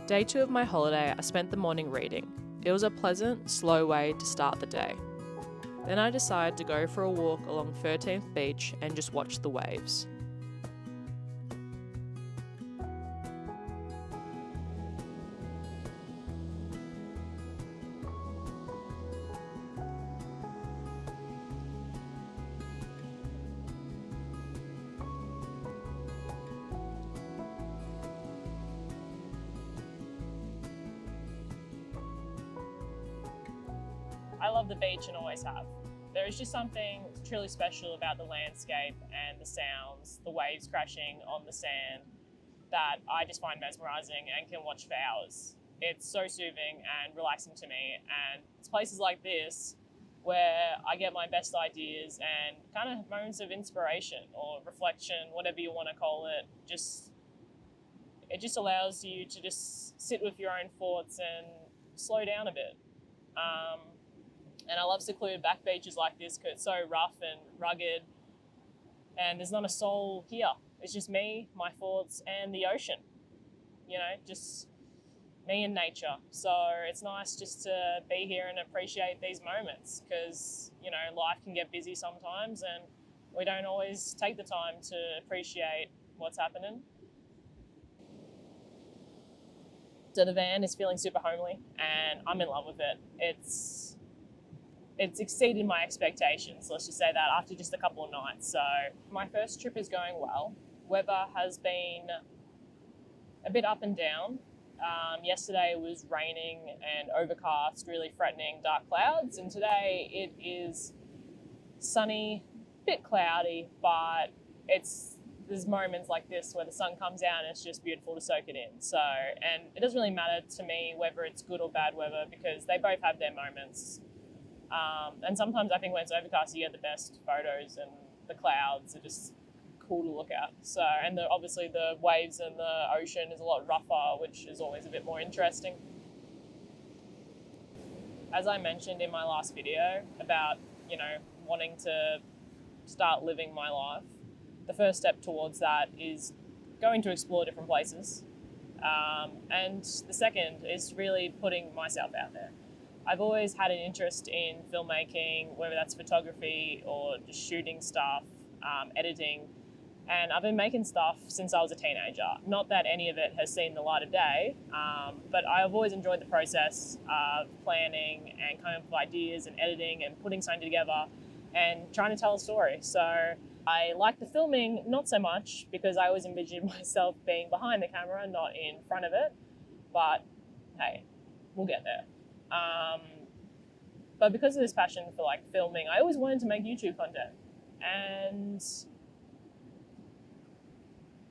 Day 2 of my holiday, I spent the morning reading. It was a pleasant, slow way to start the day. Then I decided to go for a walk along 13th Beach and just watch the waves. I love the beach and always have. There is just something truly special about the landscape and the sounds, the waves crashing on the sand, that I just find mesmerising and can watch for hours. It's so soothing and relaxing to me, and it's places like this where I get my best ideas and kind of moments of inspiration or reflection, whatever you want to call it. It just allows you to just sit with your own thoughts and slow down a bit. And I love secluded back beaches like this because it's so rough and rugged and there's not a soul here. It's just me, my thoughts and the ocean, just me and nature. So it's nice just to be here and appreciate these moments because, life can get busy sometimes and we don't always take the time to appreciate what's happening. So the van is feeling super homely and I'm in love with it. It's exceeded my expectations, let's just say that, after just a couple of nights. So my first trip is going well. Weather has been a bit up and down. Yesterday was raining and overcast, really threatening dark clouds. And today it is sunny, bit cloudy, but there's moments like this where the sun comes out and it's just beautiful to soak it in. So, and it doesn't really matter to me whether it's good or bad weather because they both have their moments. And sometimes I think when it's overcast, you get the best photos and the clouds are just cool to look at. So, and obviously the waves and the ocean is a lot rougher, which is always a bit more interesting. As I mentioned in my last video about, wanting to start living my life, the first step towards that is going to explore different places. And the second is really putting myself out there. I've always had an interest in filmmaking, whether that's photography or just shooting stuff, editing, and I've been making stuff since I was a teenager. Not that any of it has seen the light of day, but I've always enjoyed the process of planning and coming up with ideas and editing and putting something together and trying to tell a story. So I like the filming, not so much because I always envisioned myself being behind the camera, not in front of it, but hey, we'll get there. But because of this passion for filming, I always wanted to make YouTube content. And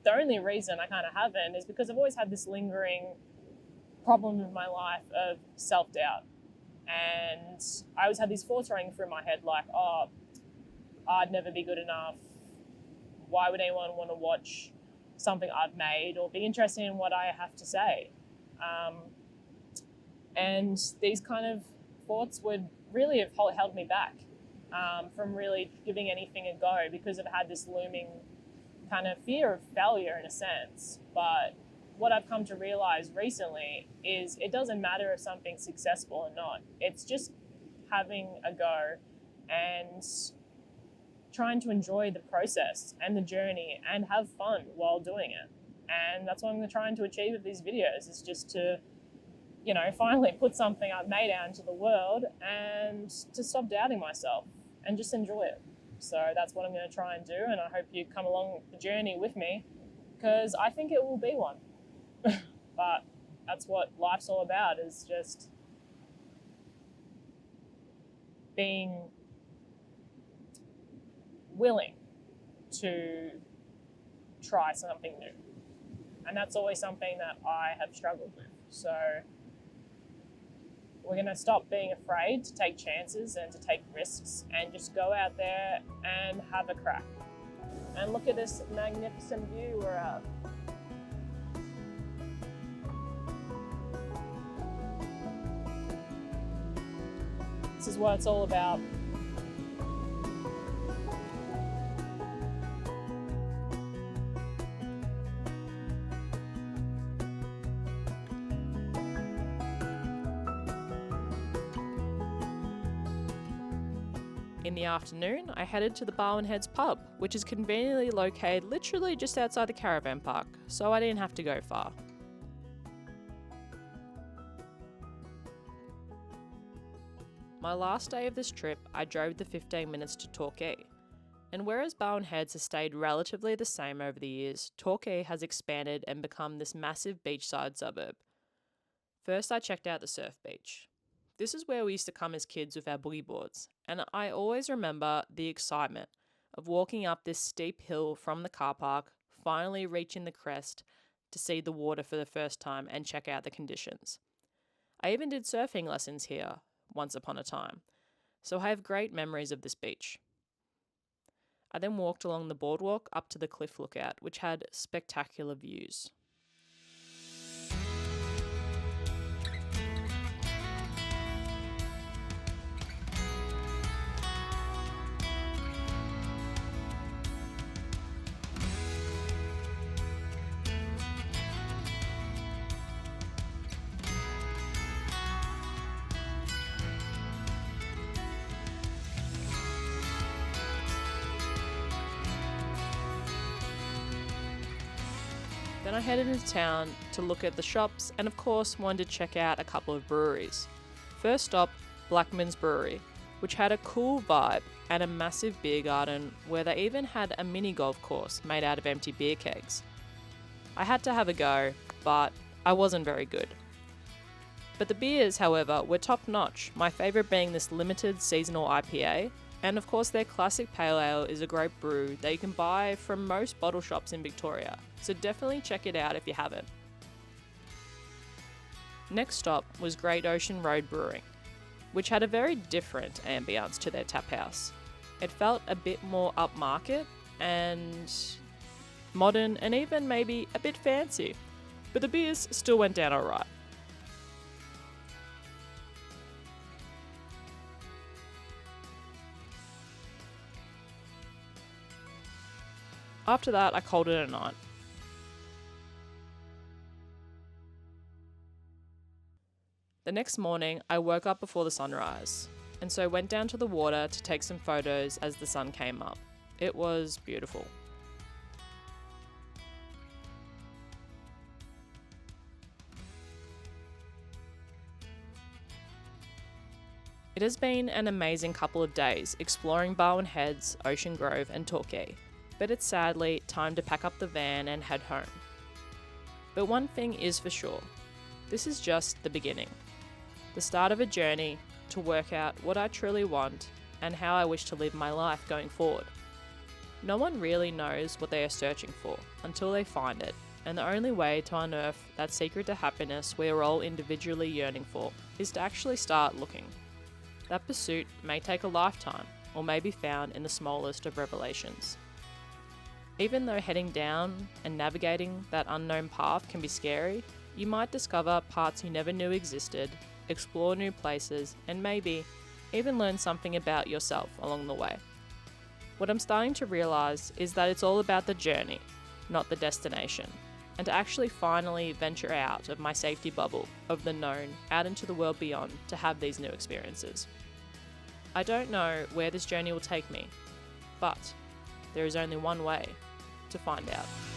the only reason I kind of haven't is because I've always had this lingering problem in my life of self-doubt. And I always had these thoughts running through my head like, oh, I'd never be good enough. Why would anyone want to watch something I've made or be interested in what I have to say? And these kind of thoughts would really have held me back from really giving anything a go because I've had this looming kind of fear of failure in a sense. But what I've come to realize recently is it doesn't matter if something's successful or not. It's just having a go and trying to enjoy the process and the journey and have fun while doing it. And that's what I'm trying to achieve with these videos, is just to finally put something I've made out into the world and to stop doubting myself and just enjoy it. So that's what I'm going to try and do, and I hope you come along the journey with me because I think it will be one. But that's what life's all about, is just being willing to try something new. And that's always something that I have struggled with. So we're going to stop being afraid to take chances and to take risks and just go out there and have a crack. And look at this magnificent view we're at. This is what it's all about. In the afternoon, I headed to the Barwon Heads pub, which is conveniently located literally just outside the caravan park, so I didn't have to go far. My last day of this trip, I drove the 15 minutes to Torquay. And whereas Barwon Heads has stayed relatively the same over the years, Torquay has expanded and become this massive beachside suburb. First, I checked out the surf beach. This is where we used to come as kids with our boogie boards, and I always remember the excitement of walking up this steep hill from the car park, finally reaching the crest to see the water for the first time and check out the conditions. I even did surfing lessons here once upon a time, so I have great memories of this beach. I then walked along the boardwalk up to the cliff lookout, which had spectacular views. Then I headed into town to look at the shops and of course wanted to check out a couple of breweries. First stop, Blackman's Brewery, which had a cool vibe and a massive beer garden where they even had a mini golf course made out of empty beer kegs. I had to have a go, but I wasn't very good. But the beers, however, were top notch, my favourite being this limited seasonal IPA, and of course their classic pale ale is a great brew that you can buy from most bottle shops in Victoria, so definitely check it out if you haven't. Next stop was Great Ocean Road Brewing, which had a very different ambience to their tap house. It felt a bit more upmarket and modern and even maybe a bit fancy, but the beers still went down alright. After that, I called it a night. The next morning, I woke up before the sunrise, and so went down to the water to take some photos as the sun came up. It was beautiful. It has been an amazing couple of days exploring Barwon Heads, Ocean Grove and Torquay, but it's sadly time to pack up the van and head home. But one thing is for sure, this is just the beginning. The start of a journey to work out what I truly want and how I wish to live my life going forward. No one really knows what they are searching for until they find it, and the only way to unearth that secret to happiness we are all individually yearning for is to actually start looking. That pursuit may take a lifetime or may be found in the smallest of revelations. Even though heading down and navigating that unknown path can be scary, you might discover parts you never knew existed, explore new places, and maybe even learn something about yourself along the way. What I'm starting to realise is that it's all about the journey, not the destination, and to actually finally venture out of my safety bubble of the known out into the world beyond to have these new experiences. I don't know where this journey will take me, but there is only one way to find out.